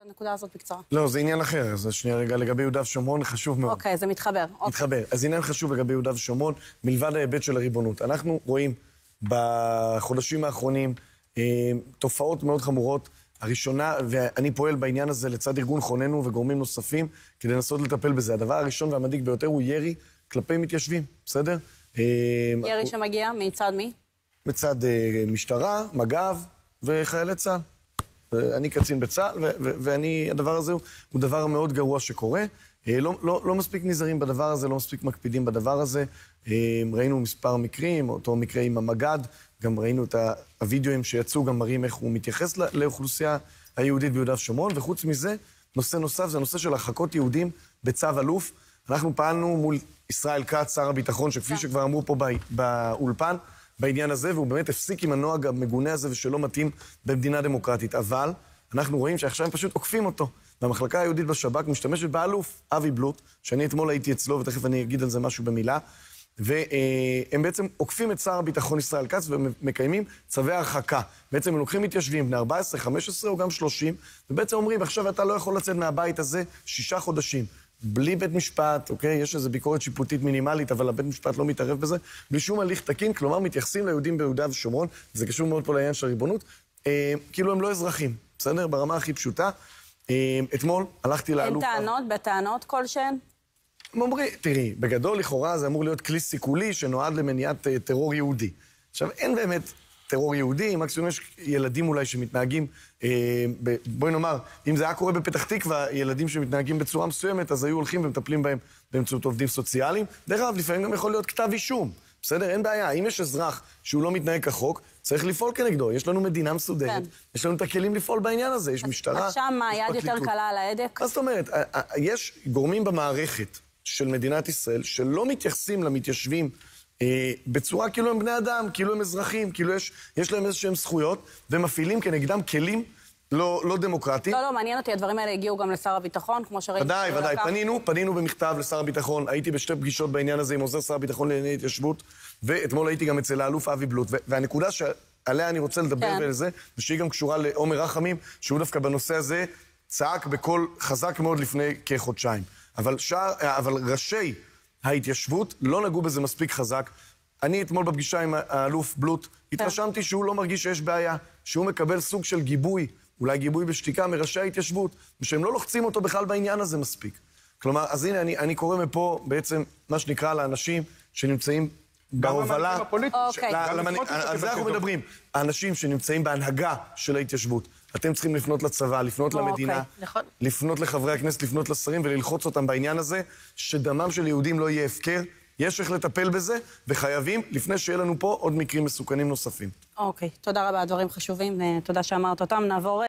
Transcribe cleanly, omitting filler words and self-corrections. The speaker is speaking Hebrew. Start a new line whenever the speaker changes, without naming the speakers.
הנקודה הזאת בקצרה.
לא, זה עניין אחר. אז שנייה רגע, לגבי יהודה ושומרון, חשוב מאוד.
אוקיי, זה מתחבר.
מתחבר. אז עניין חשוב לגבי יהודה ושומרון, מלבד ההיבט של הריבונות. אנחנו רואים בחודשים האחרונים תופעות מאוד חמורות. הראשונה, ואני פועל בעניין הזה לצד ארגון חוננו וגורמים נוספים, כדי לנסות לטפל בזה. הדבר הראשון והמדאיג ביותר הוא ירי כלפי מתיישבים, בסדר?
ירי שמגיע מצד מי? מצד
משטרה, מג"ב וחיילי צה"ל. אני קצין בצה"ל, והדבר הזה הוא דבר מאוד גרוע שקורה. לא מספיק נזהרים בדבר הזה, לא מספיק מקפידים בדבר הזה. ראינו מספר מקרים, אותו מקרה עם המג"ד, גם ראינו את הווידאוים שיצאו, גם מראים איך הוא מתייחס לאוכלוסייה היהודית ביהודה ושומרון, וחוץ מזה, נושא נוסף זה הנושא של הרחקות יהודים בצו אלוף. אנחנו פעלנו מול ישראל כץ, שר הביטחון, שכפי שכבר אמרו פה באולפן, בעניין הזה, והוא באמת הפסיק עם הנוהג המגונה הזה ושלא מתאים במדינה דמוקרטית. אבל אנחנו רואים שעכשיו הם פשוט עוקפים אותו. והמחלקה היהודית בשב"כ משתמשת באלוף אבי בלוט, שאני אתמול הייתי אצלו, ותכף אני אגיד על זה משהו במילה, והם בעצם עוקפים את שר הביטחון ישראל כץ ומקיימים צווי הרחקה. בעצם הם לוקחים מתיישבים בני 14, 15 או גם 30, ובעצם אומרים, עכשיו אתה לא יכול לצאת מהבית הזה 6 חודשים. בלי בית משפט, אוקיי? יש איזו ביקורת שיפוטית מינימלית, אבל הבית משפט לא מתערב בזה, בלי שום הליך תקין, כלומר מתייחסים ליהודים ביהודה ושומרון, זה קשור מאוד פה לעניין של הריבונות, כאילו הם לא אזרחים, בסדר? ברמה הכי פשוטה. אתמול הלכתי לאלוף...
אין טענות, בטענות כלשהן?
הם אומרים, תראי, בגדול לכאורה זה אמור להיות כלי סיכולי שנועד למניעת טרור יהודי. עכשיו, אין באמת טרור יהודי, מקסימום יש ילדים אולי שמתנהגים, בואי נאמר, אם זה היה קורה בפתח תקווה, ילדים שמתנהגים בצורה מסוימת, אז היו הולכים ומטפלים בהם באמצעות עובדים סוציאליים. דרך אגב, לפעמים גם יכול להיות כתב אישום. בסדר? אין בעיה. אם יש אזרח שהוא לא מתנהג כחוק, צריך לפעול כנגדו. יש לנו מדינה מסודרת, יש לנו את הכלים לפעול בעניין הזה. יש משטרה,
אז שם היד יותר קלה על ההדק?
מה זאת אומרת? יש גורמים במערכת של מדינת ישראל שלא מתייחסים למתיישבים בצורה כאילו הם בני אדם, כאילו הם אזרחים, כאילו יש להם איזשהם זכויות, ומפעילים כנגדם כלים לא דמוקרטיים.
לא, מעניין אותי, הדברים האלה הגיעו גם לשר הביטחון, כמו שראיתי.
ודאי, פנינו במכתב לשר הביטחון, הייתי בשתי פגישות בעניין הזה עם עוזר שר הביטחון לענייני התיישבות, ואתמול הייתי גם אצל האלוף אבי בלוט, והנקודה שעליה אני רוצה לדבר ולזה, ושהיא גם קשורה לעומר רחמים, שהוא דווקא בנושא הזה צעק בקול חזק מאוד לפני כחודשיים. אבל ראשי ההתיישבות לא נגעו בזה מספיק חזק. אני אתמול בפגישה עם האלוף בלוט, התרשמתי שהוא לא מרגיש שיש בעיה, שהוא מקבל סוג של גיבוי, אולי גיבוי בשתיקה מראשי ההתיישבות, ושהם לא לוחצים אותו בכלל בעניין הזה מספיק. כלומר, אז הנה, אני קורא מפה בעצם מה שנקרא לאנשים שנמצאים בהובלה. על זה אנחנו מדברים. האנשים שנמצאים בהנהגה של ההתיישבות. אתם צריכים לפנות לצבא, לפנות למדינה, לפנות לחברי הכנסת, לפנות לשרים וללחוץ אותם בעניין הזה, שדמם של יהודים לא יהיה הפקר. יש איך לטפל בזה, וחייבים, לפני שיהיה לנו פה עוד מקרים מסוכנים נוספים.
אוקיי, תודה רבה, הדברים חשובים, תודה שאמרת אותם. נעבור...